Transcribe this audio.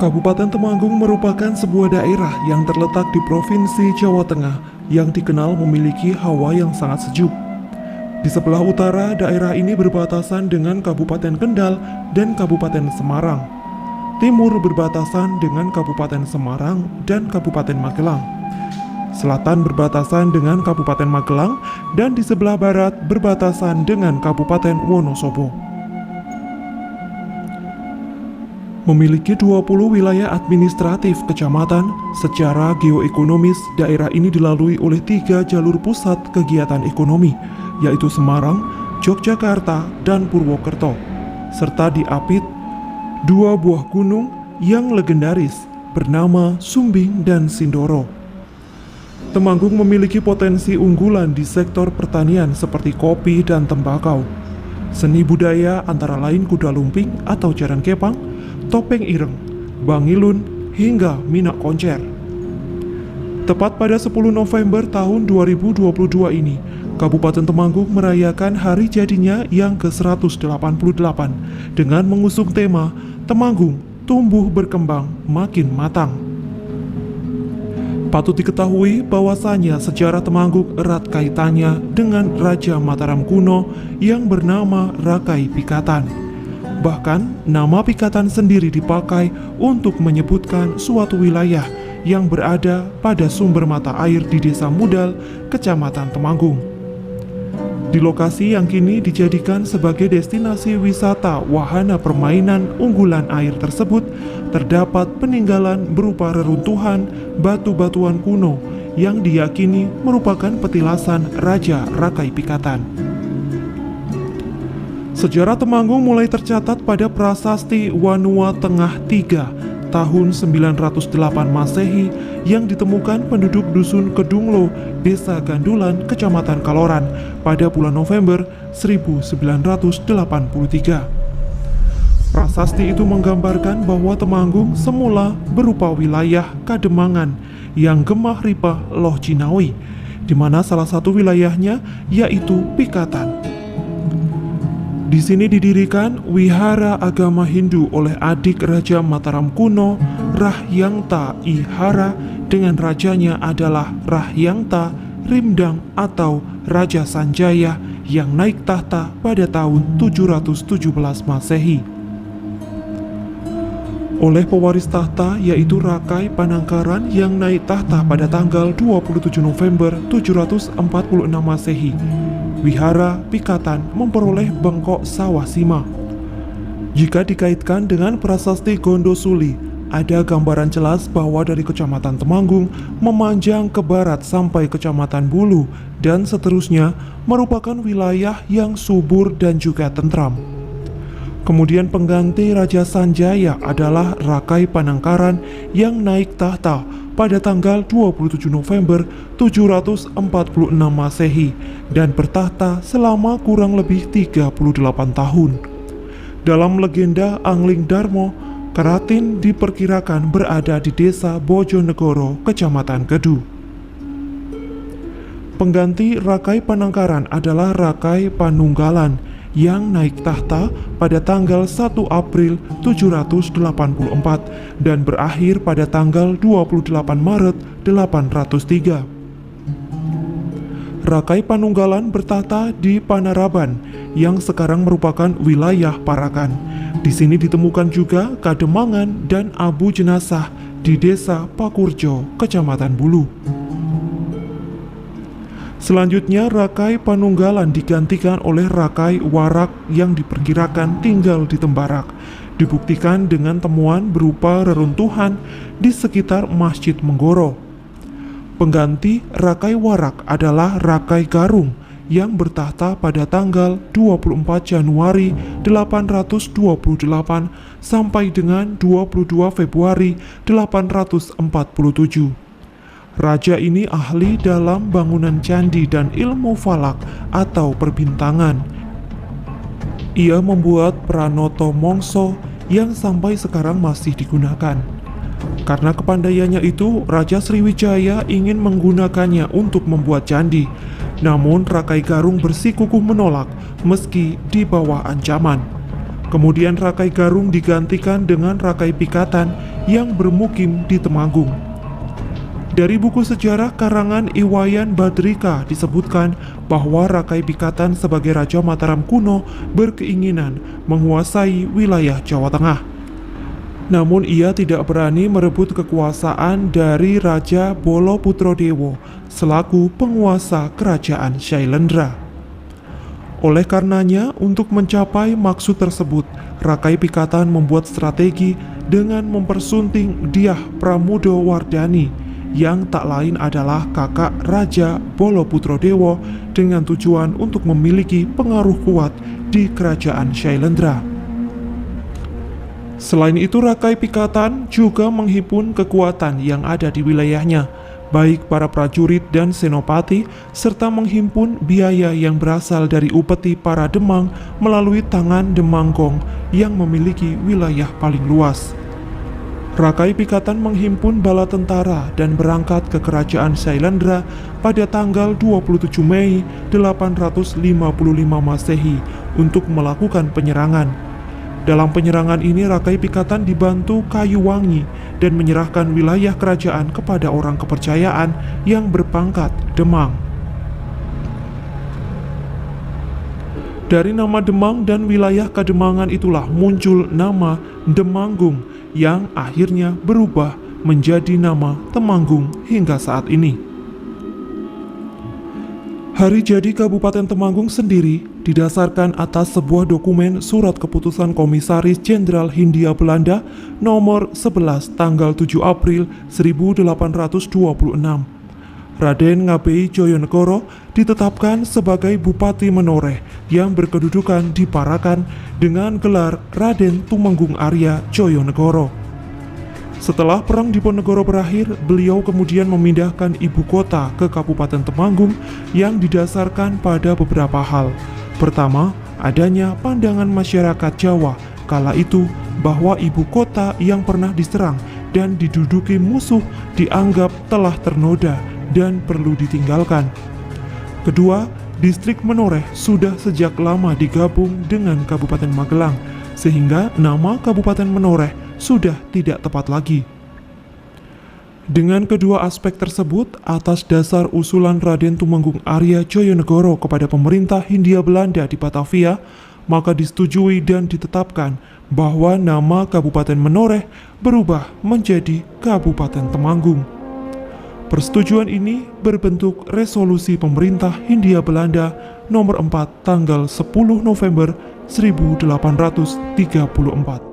Kabupaten Temanggung merupakan sebuah daerah yang terletak di Provinsi Jawa Tengah yang dikenal memiliki hawa yang sangat sejuk. Di sebelah utara, daerah ini berbatasan dengan Kabupaten Kendal dan Kabupaten Semarang. Timur berbatasan dengan Kabupaten Semarang dan Kabupaten Magelang. Selatan berbatasan dengan Kabupaten Magelang dan di sebelah barat berbatasan dengan Kabupaten Wonosobo. Memiliki 20 wilayah administratif kecamatan, secara geoekonomis daerah ini dilalui oleh 3 jalur pusat kegiatan ekonomi, yaitu Semarang, Yogyakarta, dan Purwokerto, serta diapit 2 buah gunung yang legendaris bernama Sumbing dan Sindoro. Temanggung memiliki potensi unggulan di sektor pertanian seperti kopi dan tembakau. Seni budaya antara lain kuda lumping atau jaran kepang, topeng ireng, bangilun, hingga minak koncer. Tepat pada 10 November tahun 2022 ini, Kabupaten Temanggung merayakan hari jadinya yang ke-188 dengan mengusung tema Temanggung Tumbuh Berkembang Makin Matang. Patut diketahui bahwasanya sejarah Temanggung erat kaitannya dengan Raja Mataram kuno yang bernama Rakai Pikatan. Bahkan, nama Pikatan sendiri dipakai untuk menyebutkan suatu wilayah yang berada pada sumber mata air di Desa Mudal, Kecamatan Temanggung. Di lokasi yang kini dijadikan sebagai destinasi wisata wahana permainan unggulan air tersebut, terdapat peninggalan berupa reruntuhan batu-batuan kuno yang diyakini merupakan petilasan Raja Rakai Pikatan. Sejarah Temanggung mulai tercatat pada Prasasti Wanua Tengah III tahun 908 Masehi yang ditemukan penduduk dusun Kedunglo, Desa Gandulan, Kecamatan Kaloran pada bulan November 1983. Prasasti itu menggambarkan bahwa Temanggung semula berupa wilayah Kademangan yang gemah ripah Loh Cinawi, di mana salah satu wilayahnya yaitu Pikatan. Di sini didirikan wihara agama Hindu oleh adik Raja Mataram kuno, Rahyangta Ihara, dengan rajanya adalah Rahyangta Rimdang atau Raja Sanjaya yang naik tahta pada tahun 717 Masehi. Oleh pewaris tahta yaitu Rakai Panangkaran yang naik tahta pada tanggal 27 November 746 Masehi. Wihara Pikatan memperoleh bengkok sawah sima. Jika dikaitkan dengan prasasti Gondosuli, ada gambaran jelas bahwa dari Kecamatan Temanggung memanjang ke barat sampai Kecamatan Bulu dan seterusnya merupakan wilayah yang subur dan juga tentram. Kemudian pengganti Raja Sanjaya adalah Rakai Panangkaran yang naik tahta pada tanggal 27 November 746 Masehi dan bertahta selama kurang lebih 38 tahun. Dalam legenda Angling Darmo, Keratin diperkirakan berada di Desa Bojonegoro, Kecamatan Kedu. Pengganti Rakai Panangkaran adalah Rakai Panunggalan yang naik tahta pada tanggal 1 April 784 dan berakhir pada tanggal 28 Maret 803. Rakai Panunggalan bertahta di Panaraban yang sekarang merupakan wilayah Parakan. Di sini ditemukan juga Kademangan dan abu jenazah di Desa Pakurjo, Kecamatan Bulu. Selanjutnya, Rakai Panunggalan digantikan oleh Rakai Warak yang diperkirakan tinggal di Tembarak. Dibuktikan dengan temuan berupa reruntuhan di sekitar Masjid Menggoro. Pengganti Rakai Warak adalah Rakai Garung yang bertahta pada tanggal 24 Januari 828 sampai dengan 22 Februari 847. Raja ini ahli dalam bangunan candi dan ilmu falak atau perbintangan. Ia membuat Pranoto Mongso yang sampai sekarang masih digunakan. Karena kepandaiannya itu, Raja Sriwijaya ingin menggunakannya untuk membuat candi. Namun Rakai Garung bersikukuh menolak meski di bawah ancaman. Kemudian Rakai Garung digantikan dengan Rakai Pikatan yang bermukim di Temanggung. Dari buku sejarah karangan Iwayan Badrika disebutkan bahwa Rakai Pikatan sebagai Raja Mataram kuno berkeinginan menguasai wilayah Jawa Tengah. Namun ia tidak berani merebut kekuasaan dari Raja Boloputro selaku penguasa kerajaan Shailendra. Oleh karenanya, untuk mencapai maksud tersebut, Rakai Pikatan membuat strategi dengan mempersunting Dyah Pramodawardhani yang tak lain adalah kakak Raja Boloputro dengan tujuan untuk memiliki pengaruh kuat di kerajaan Shailendra. Selain itu, Rakai Pikatan juga menghimpun kekuatan yang ada di wilayahnya, baik para prajurit dan senopati, serta menghimpun biaya yang berasal dari upeti para Demang melalui tangan Demanggong yang memiliki wilayah paling luas. Rakai Pikatan menghimpun bala tentara dan berangkat ke kerajaan Shailendra pada tanggal 27 Mei 855 Masehi untuk melakukan penyerangan. Dalam penyerangan ini, Rakai Pikatan dibantu Kayuwangi dan menyerahkan wilayah kerajaan kepada orang kepercayaan yang berpangkat Demang. Dari nama Demang dan wilayah Kademangan itulah muncul nama Demanggung yang akhirnya berubah menjadi nama Temanggung hingga saat ini. Hari jadi Kabupaten Temanggung sendiri didasarkan atas sebuah dokumen surat keputusan Komisaris Jenderal Hindia Belanda nomor 11 tanggal 7 April 1826. Raden Ngabei Joyonegoro ditetapkan sebagai Bupati Menoreh yang berkedudukan di Parakan dengan gelar Raden Tumenggung Arya Joyonegoro. Setelah Perang Diponegoro berakhir, beliau kemudian memindahkan ibu kota ke Kabupaten Temanggung yang didasarkan pada beberapa hal. Pertama, adanya pandangan masyarakat Jawa kala itu bahwa ibu kota yang pernah diserang dan diduduki musuh dianggap telah ternoda dan perlu ditinggalkan. Kedua, distrik Menoreh sudah sejak lama digabung dengan Kabupaten Magelang, sehingga nama Kabupaten Menoreh sudah tidak tepat lagi. Dengan kedua aspek tersebut, atas dasar usulan Raden Tumenggung Arya Joyonegoro kepada pemerintah Hindia Belanda di Batavia, maka disetujui dan ditetapkan bahwa nama Kabupaten Menoreh berubah menjadi Kabupaten Temanggung. Persetujuan ini berbentuk resolusi pemerintah Hindia Belanda nomor 4 tanggal 10 November 1834.